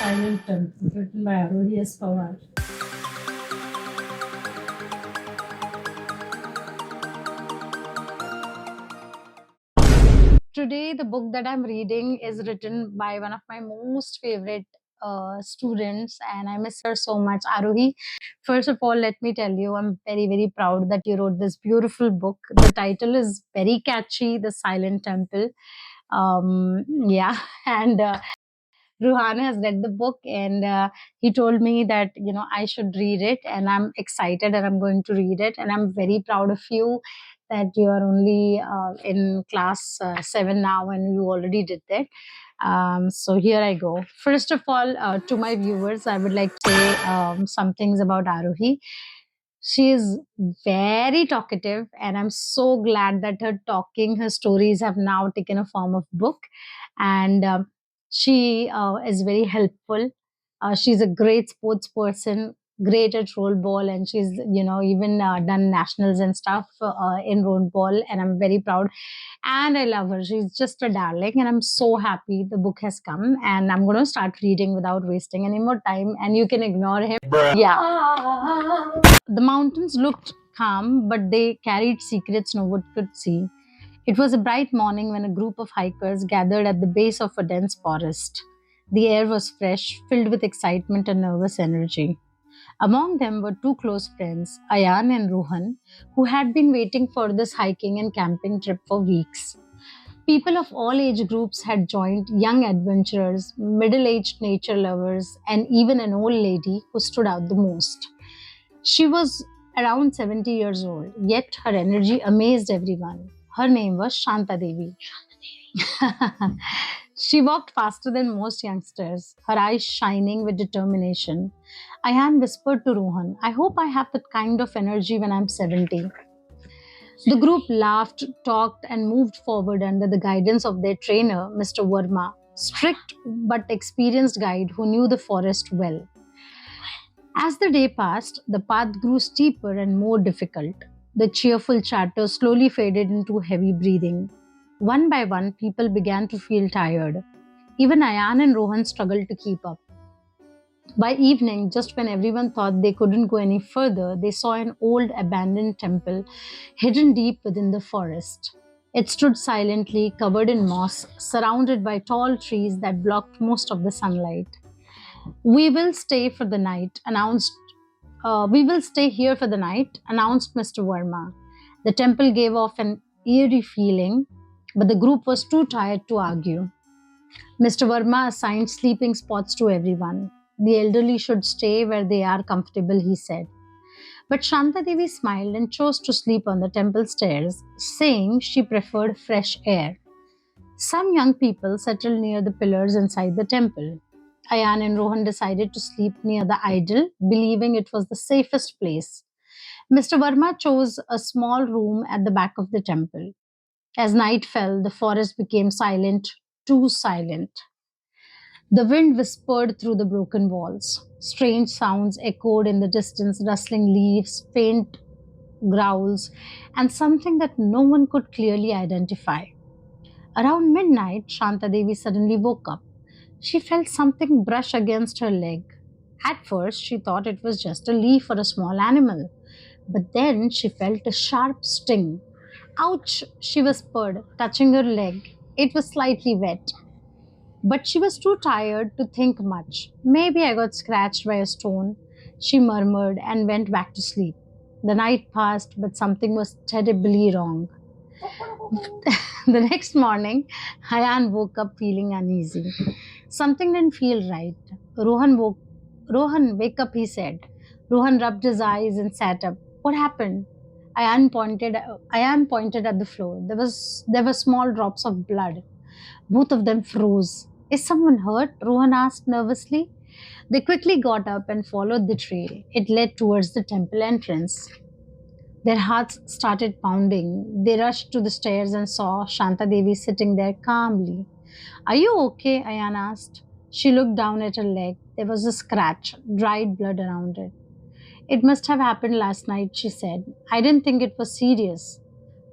Silent Temple, written by Aarohi S. Pawar. Today, the book that I'm reading is written by one of my most favorite students, and I miss her so much. Aarohi, first of all, let me tell you, I'm very, very proud that you wrote this beautiful book. The title is very catchy, The Silent Temple. Yeah, and Ruhaan has read the book, and he told me that I should read it, and I'm excited and I'm going to read it, and I'm very proud of you that you are only in class 7 now and you already did that. So here I go. First of all, to my viewers, I would like to say some things about Aarohi. She is very talkative, and I'm so glad that her stories have now taken a form of book. And she is very helpful. She's a great sports person, great at roll ball, and she's even done nationals and stuff in roll ball. And I'm very proud, and I love her. She's just a darling, and I'm so happy the book has come. And I'm going to start reading without wasting any more time. And you can ignore him. Bruh. Yeah. The mountains looked calm, but they carried secrets no one could see. It was a bright morning when a group of hikers gathered at the base of a dense forest. The air was fresh, filled with excitement and nervous energy. Among them were two close friends, Ayan and Ruhan, who had been waiting for this hiking and camping trip for weeks. People of all age groups had joined, young adventurers, middle aged nature lovers, and even an old lady who stood out the most. She was around 70 years old, yet her energy amazed everyone. Her name was Shanta Devi. She walked faster than most youngsters, her eyes shining with determination. Ayan whispered to Rohan, I hope I have that kind of energy when I'm 70. The group laughed, talked, and moved forward under the guidance of their trainer, Mr. Verma, strict but experienced guide who knew the forest well. As the day passed, the path grew steeper and more difficult. The cheerful chatter slowly faded into heavy breathing. One by one, people began to feel tired. Even Ayan and Rohan struggled to keep up. By evening, just when everyone thought they couldn't go any further, they saw an old abandoned temple hidden deep within the forest. It stood silently, covered in moss, surrounded by tall trees that blocked most of the sunlight. We will stay for the night, announced. We will stay here for the night, announced Mr. Verma. The temple gave off an eerie feeling, but the group was too tired to argue. Mr. Verma assigned sleeping spots to everyone. The elderly should stay where they are comfortable, he said. But Shanta Devi smiled and chose to sleep on the temple stairs, saying she preferred fresh air. Some young people settled near the pillars inside the temple. Ayan and Rohan decided to sleep near the idol, believing it was the safest place. Mr. Verma chose a small room at the back of the temple. As night fell, the forest became silent, too silent. The wind whispered through the broken walls. Strange sounds echoed in the distance, rustling leaves, faint growls, and something that no one could clearly identify. Around midnight, Shanta Devi suddenly woke up. She felt something brush against her leg. At first, she thought it was just a leaf or a small animal. But then she felt a sharp sting. Ouch, she whispered, touching her leg. It was slightly wet. But she was too tired to think much. Maybe I got scratched by a stone, she murmured and went back to sleep. The night passed, but something was terribly wrong. The next morning, Hayan woke up feeling uneasy. Something didn't feel right. Rohan, wake up, he said. Rohan rubbed his eyes and sat up. What happened? Ayan pointed at the floor. There were small drops of blood. Both of them froze. Is someone hurt? Rohan asked nervously. They quickly got up and followed the trail. It led towards the temple entrance. Their hearts started pounding. They rushed to the stairs and saw Shanta Devi sitting there calmly. Are you okay? Ayan asked. She looked down at her leg. There was a scratch, dried blood around it. It must have happened last night, she said. I didn't think it was serious.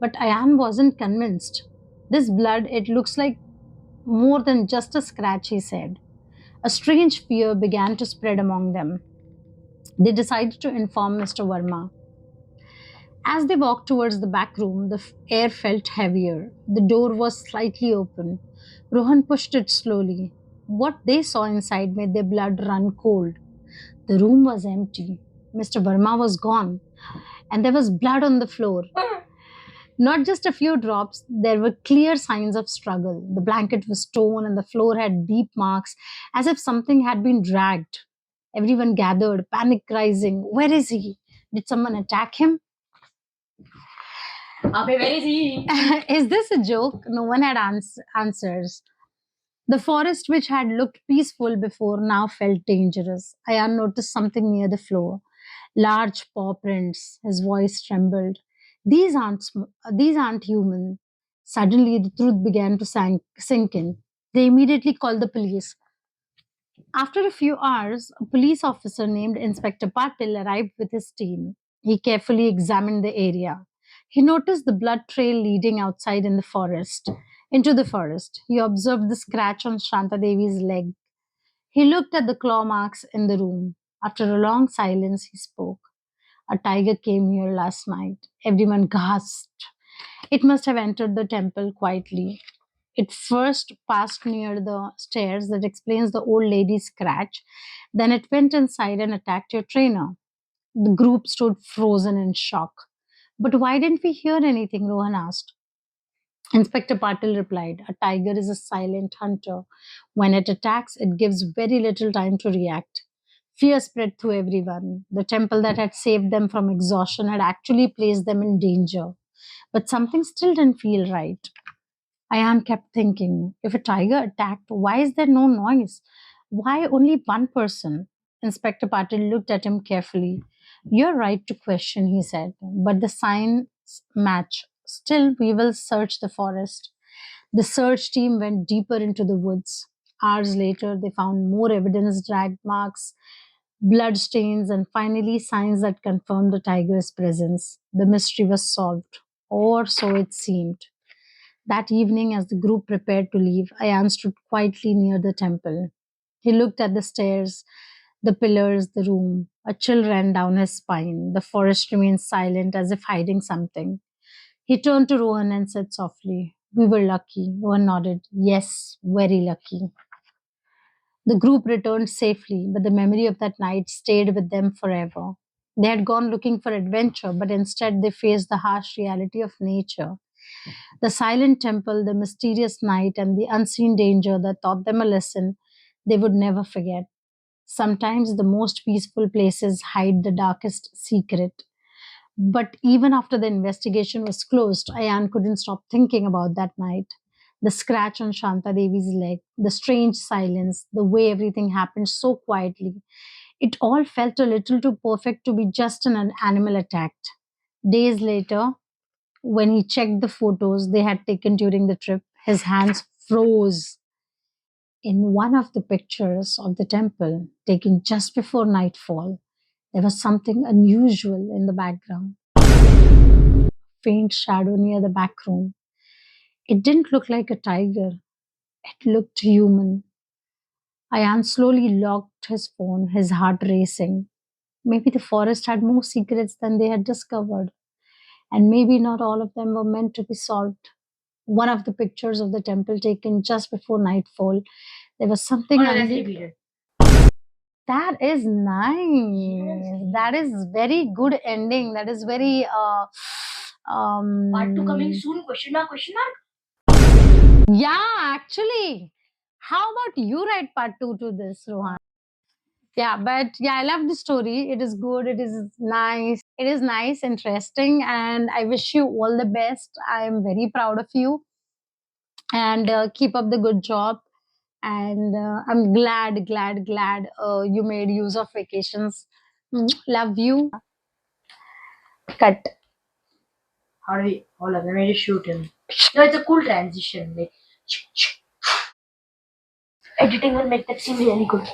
But Ayan wasn't convinced. This blood, it looks like more than just a scratch, he said. A strange fear began to spread among them. They decided to inform Mr. Verma. As they walked towards the back room, the air felt heavier. The door was slightly open. Rohan pushed it slowly. What they saw inside made their blood run cold. The room was empty. Mr. Verma was gone, and there was blood on the floor. Not just a few drops, there were clear signs of struggle. The blanket was torn, and the floor had deep marks as if something had been dragged. Everyone gathered, panic rising. Where is he? Did someone attack him? Where is he? Is this a joke? No one had answers. The forest, which had looked peaceful before, now felt dangerous. I noticed something near the floor. Large paw prints. His voice trembled. These aren't human. Suddenly, the truth began to sink in. They immediately called the police. After a few hours, a police officer named Inspector Patil arrived with his team. He carefully examined the area. He noticed the blood trail leading outside into the forest. He observed the scratch on Shanta Devi's leg. He looked at the claw marks in the room. After a long silence, he spoke. A tiger came here last night. Everyone gasped. It must have entered the temple quietly. It first passed near the stairs, that explains the old lady's scratch. Then it went inside and attacked your trainer. The group stood frozen in shock. But why didn't we hear anything? Rohan asked. Inspector Patil replied, a tiger is a silent hunter. When it attacks, it gives very little time to react. Fear spread through everyone. The temple that had saved them from exhaustion had actually placed them in danger. But something still didn't feel right. Ayan kept thinking, if a tiger attacked, why is there no noise? Why only one person? Inspector Patil looked at him carefully. You're right to question, he said, but the signs match. Still, we will search the forest. The search team went deeper into the woods. Hours later, they found more evidence, drag marks, blood stains, and finally signs that confirmed the tiger's presence. The mystery was solved, or so it seemed. That evening, as the group prepared to leave, Ayan stood quietly near the temple. He looked at the stairs, the pillars, the room. A chill ran down his spine. The forest remained silent as if hiding something. He turned to Rohan and said softly, we were lucky. Rohan nodded, yes, very lucky. The group returned safely, but the memory of that night stayed with them forever. They had gone looking for adventure, but instead they faced the harsh reality of nature. The silent temple, the mysterious night, and the unseen danger that taught them a lesson they would never forget. Sometimes the most peaceful places hide the darkest secret. But even after the investigation was closed, Ayan couldn't stop thinking about that night. The scratch on Shanta Devi's leg, the strange silence, the way everything happened so quietly. It all felt a little too perfect to be just an animal attacked. Days later, when he checked the photos they had taken during the trip, his hands froze. In one of the pictures of the temple, taken just before nightfall, there was something unusual in the background. Faint shadow near the back room. It didn't look like a tiger, it looked human. Ayan slowly locked his phone, his heart racing. Maybe the forest had more secrets than they had discovered, and maybe not all of them were meant to be solved. One of the pictures of the temple taken just before nightfall, there was something. Oh, no, that's repeated. That is nice. That is very good ending. That is very Part 2 coming soon? Question mark, question mark? yeah, actually. How about you write part 2 to this, Rohan? Yeah, but yeah, I love the story. It is good. It is nice. It is nice, interesting, and I wish you all the best. I am very proud of you, and keep up the good job. And I'm glad you made use of vacations. Love you. Cut. How do we? Hold on, let me just shoot him. No, it's a cool transition. Like, editing will make that seem really good.